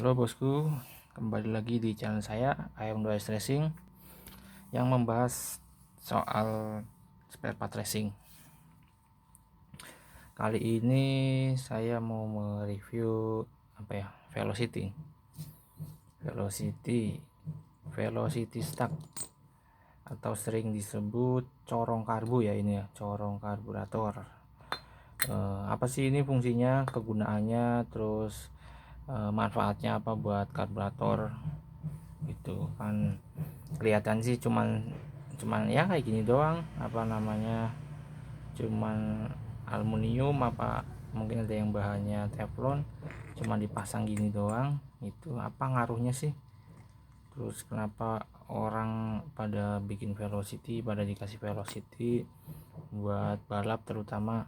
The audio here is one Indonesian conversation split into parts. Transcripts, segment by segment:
Halo bosku, kembali lagi di channel saya IM2S Racing yang membahas soal spare part racing. Kali ini saya mau mereview Velocity Stack atau sering disebut corong karbu ya, ini ya, corong karburator. Apa sih ini fungsinya, kegunaannya, terus manfaatnya apa buat karburator gitu kan. Kelihatan sih cuman ya kayak gini doang, cuman aluminium, apa mungkin ada yang bahannya teflon, cuman dipasang gini doang. Itu apa ngaruhnya sih? Terus kenapa orang pada bikin pada dikasih velocity buat balap terutama?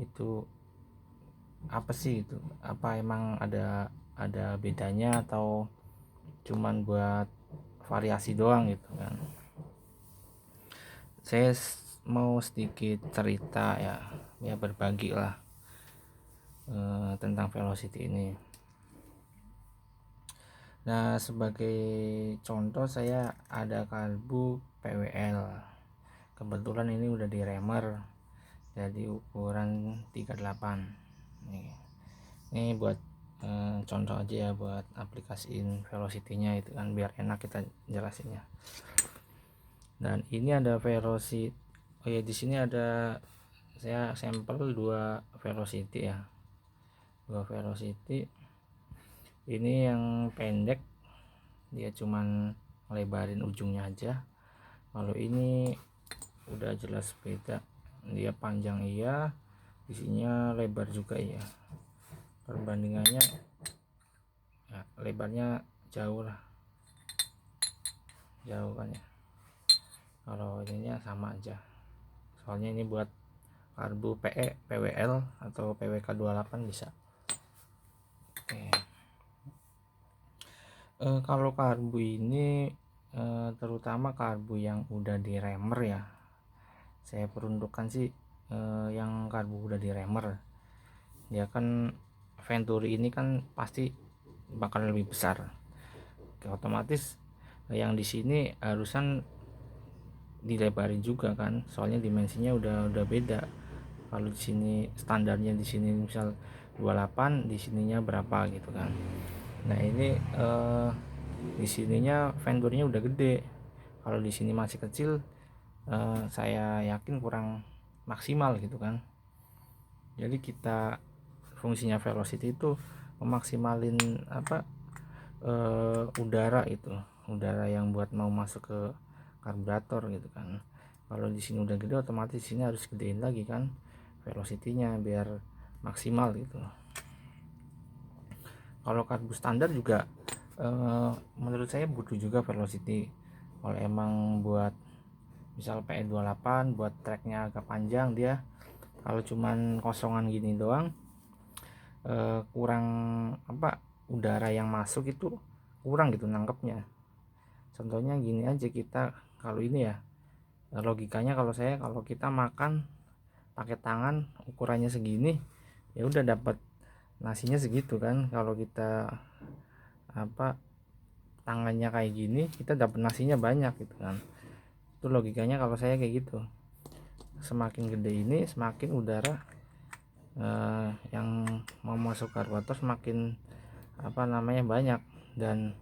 Itu apa sih itu? Apa emang ada bedanya atau cuman buat variasi doang gitu kan? Saya mau sedikit cerita ya berbagi lah tentang velocity ini. Nah, sebagai contoh saya ada karbu PWL. Kebetulan ini udah di remer jadi ukuran 38. Ini buat contoh aja ya, buat aplikasiin velocity-nya itu kan biar enak kita jelasinnya. Dan ini ada velocity. Oh ya, di sini ada saya sampel dua velocity ya. Dua velocity. Ini yang pendek, dia cuman lebarin ujungnya aja. Kalau ini udah jelas beda, dia panjang iya, isinya lebar juga iya. Perbandingannya ya, lebarnya jauh kan ya. Kalau ininya sama aja, soalnya ini buat karbu PE, PWL atau PWK 28 bisa. Oke. Kalau karbu ini terutama karbu yang udah di remer ya, saya peruntukkan sih yang karbu udah di remer. Ya kan Venturi ini kan pasti bakal lebih besar. Oke, otomatis yang di sini harusan dilebarin juga kan, soalnya dimensinya udah beda. Kalau di sini standarnya di sini misal 28, di sininya berapa gitu kan. Nah, ini di sininya vendornya udah gede. Kalau di sini masih kecil, saya yakin kurang maksimal gitu kan. Jadi kita fungsinya velocity itu memaksimalin udara yang buat mau masuk ke karburator gitu kan. Kalau di sini udah gede, otomatis sini harus gedein lagi kan velocity-nya biar maksimal gitu. Kalau karbu standar juga menurut saya butuh juga velocity. Kalau emang buat misal PE28 buat tracknya agak panjang, dia kalau cuman kosongan gini doang kurang udara yang masuk itu kurang gitu nangkepnya. Contohnya gini aja, kita kalau ini ya, logikanya kalau kita makan pakai tangan ukurannya segini, ya udah dapat nasinya segitu kan. Kalau kita tangannya kayak gini, kita dapat nasinya banyak gitu kan. Itu logikanya kalau saya kayak gitu. Semakin gede ini, semakin udara yang mau masuk karburator semakin banyak. Dan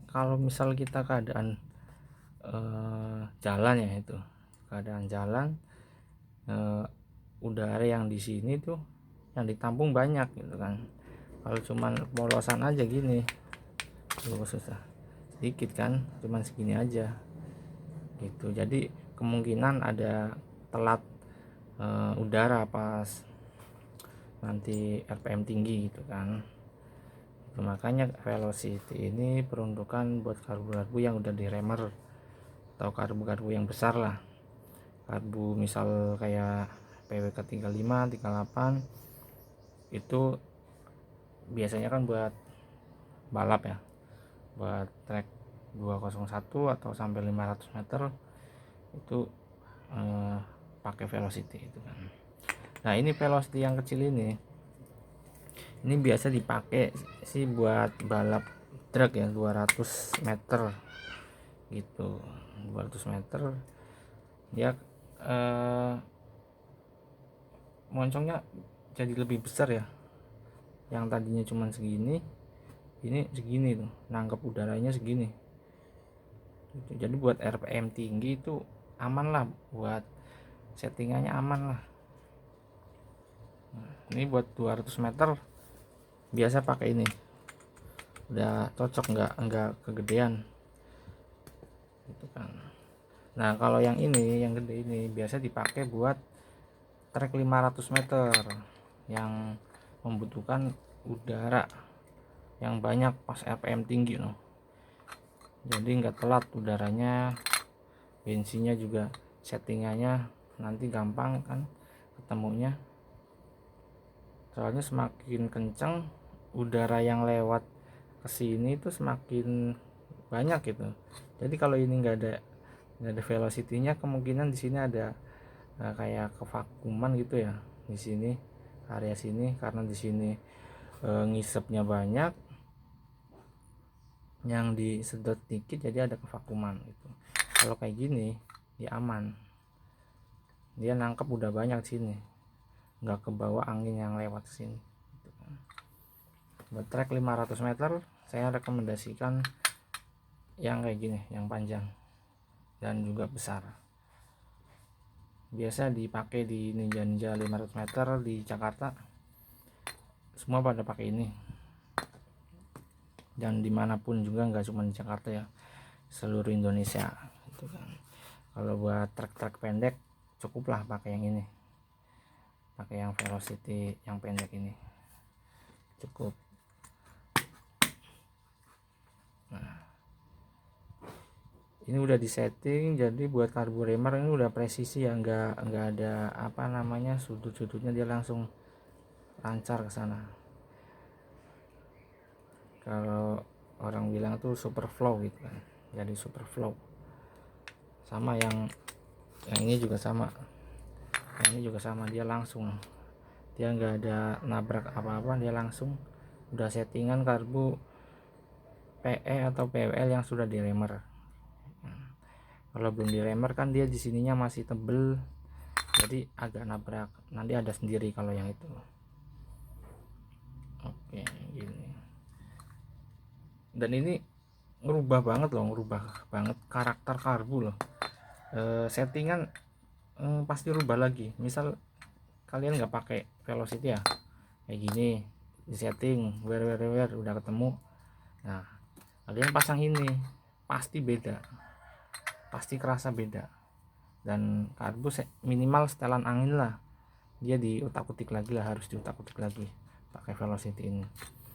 kalau misal kita keadaan jalan ya, itu keadaan jalan, udara yang di sini tuh yang ditampung banyak gitu kan. Kalau cuman polosan aja gini susah, sedikit kan, cuman segini aja gitu. Jadi kemungkinan ada telat udara pas nanti RPM tinggi gitu kan. Itu makanya velocity ini peruntukan buat karbu-karbu yang udah di remer atau karbu-karbu yang besar lah. Karbu misal kayak PWK 35, 38 itu biasanya kan buat balap ya, buat track 201 atau sampai 500 meter itu pakai velocity itu kan. Nah ini velocity yang kecil ini biasa dipakai sih buat balap truk ya, 200 meter gitu. 200 meter dia moncongnya jadi lebih besar ya, yang tadinya cuman segini ini segini tuh, nangkep udaranya segini gitu. Jadi buat RPM tinggi itu aman lah, buat settingannya aman lah. Ini buat 200 meter biasa pakai ini udah cocok, nggak kegedean gitu kan. Nah kalau yang ini yang gede ini biasa dipakai buat trek 500 meter yang membutuhkan udara yang banyak pas RPM tinggi loh. Jadi nggak telat udaranya, bensinnya juga settingannya nanti gampang kan ketemunya. Soalnya semakin kencang udara yang lewat ke sini itu semakin banyak gitu. Jadi kalau ini nggak ada velocity-nya, kemungkinan di sini ada kayak kevakuman gitu ya di sini, area sini, karena di sini ngisepnya banyak, yang disedot dikit jadi ada kevakuman gitu. Kalau kayak gini dia aman, dia nangkep udah banyak sini, nggak kebawa angin yang lewat sini gitu kan. Buat trek 500 meter saya rekomendasikan yang kayak gini, yang panjang dan juga besar. Biasa dipakai di Ninja 500 meter di Jakarta, semua pada pakai ini, dan dimanapun juga, nggak cuma di Jakarta ya, seluruh Indonesia gitu kan. Kalau buat trek-trek pendek cukuplah pakai yang ini, pakai yang velocity yang pendek ini cukup. Nah ini udah disetting, jadi buat karbu remer ini udah presisi ya, nggak ada apa namanya sudut-sudutnya, dia langsung lancar ke sana. Kalau orang bilang tuh super flow gitu kan, jadi super flow. Sama yang ini juga sama, yang ini juga sama, dia langsung, dia nggak ada nabrak apa-apa, dia langsung udah settingan karbu PE atau PWL yang sudah diremer. Kalau belum diremer kan dia di sininya masih tebel, jadi agak nabrak, nanti ada sendiri kalau yang itu. Oke gini, dan ini ngerubah banget loh, ngerubah banget karakter karbu loh. Settingan pasti rubah lagi. Misal kalian nggak pakai velocity ya, kayak gini di setting udah ketemu, nah kalian pasang ini pasti beda, pasti kerasa beda. Dan karbu minimal setelan angin lah, dia diutak-utik lagi lah, harus diutak-utik lagi pakai velocity ini.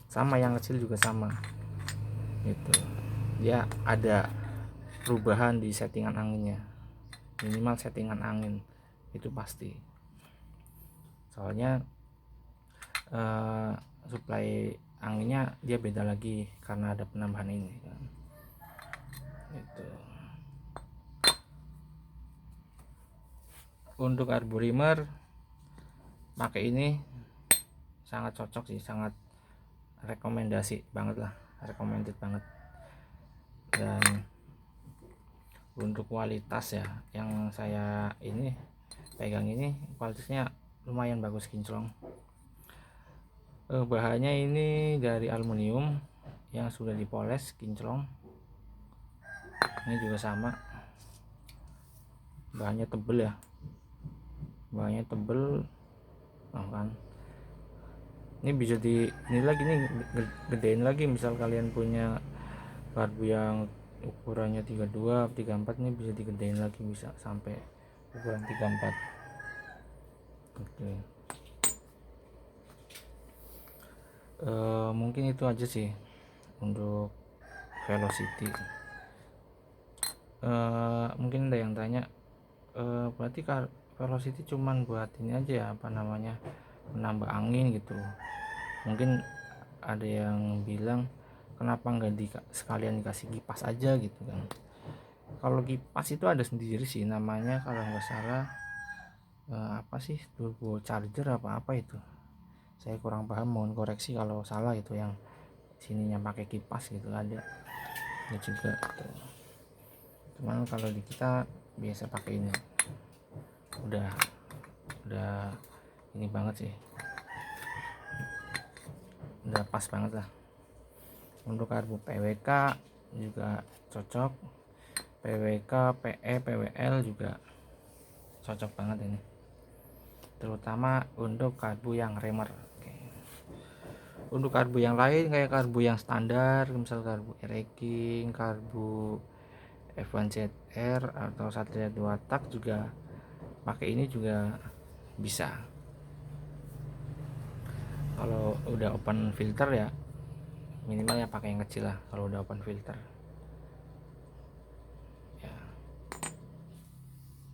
Sama yang kecil juga sama gitu, dia ada perubahan di settingan anginnya, minimal settingan angin itu pasti. Soalnya suplai anginnya dia beda lagi karena ada penambahan ini kan. Itu untuk arborimer pakai ini sangat cocok sih, sangat rekomendasi banget lah, recommended banget. Dan untuk kualitas ya, yang saya ini pegang ini kualitasnya lumayan bagus, kinclong. Bahannya ini dari aluminium yang sudah dipoles, kinclong. Ini juga sama, bahannya tebel ya, bahannya tebel. Oh kan, ini bisa ini lagi nih, gedein lagi. Misal kalian punya karbu yang ukurannya 32 34, ini bisa digedein lagi, bisa sampai ukuran 34. Oke. Mungkin itu aja sih untuk velocity. Mungkin ada yang tanya, berarti velocity cuman buat ini aja ya, apa namanya, menambah angin gitu. Mungkin ada yang bilang kenapa nggak sekalian dikasih kipas aja gitu kan. Kalau kipas itu ada sendiri sih namanya, kalau nggak salah apa sih, turbo charger apa itu, saya kurang paham, mohon koreksi kalau salah. Itu yang sininya pakai kipas gitu ada ya juga tuh. Cuman kalau di kita biasa pakai ini, udah ini banget sih, udah pas banget lah. Untuk karbu PWK juga cocok, PWK, PE, PWL juga cocok banget ini, terutama untuk karbu yang remer. Oke. Untuk karbu yang lain kayak karbu yang standar, misal karbu Ereking, karbu F1ZR atau Satria 2 tak juga pakai ini juga bisa. Kalau udah open filter ya minimal ya pakai yang kecil lah kalau udah open filter ya.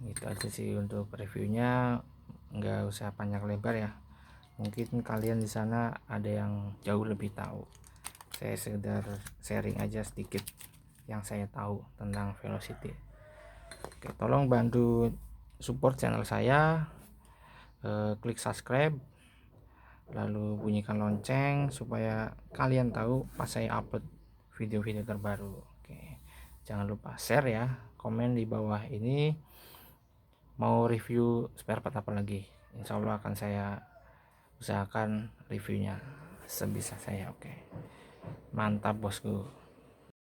Gitu aja sih untuk reviewnya, nggak usah panjang lebar ya, mungkin kalian di sana ada yang jauh lebih tahu, saya sekedar sharing aja sedikit yang saya tahu tentang velocity. Oke, tolong bantu support channel saya, klik subscribe, lalu bunyikan lonceng supaya kalian tahu pas saya upload video-video terbaru. Oke, jangan lupa share ya, komen di bawah ini mau review spare part apa lagi, insya Allah akan saya usahakan reviewnya sebisa saya. Oke, mantap bosku.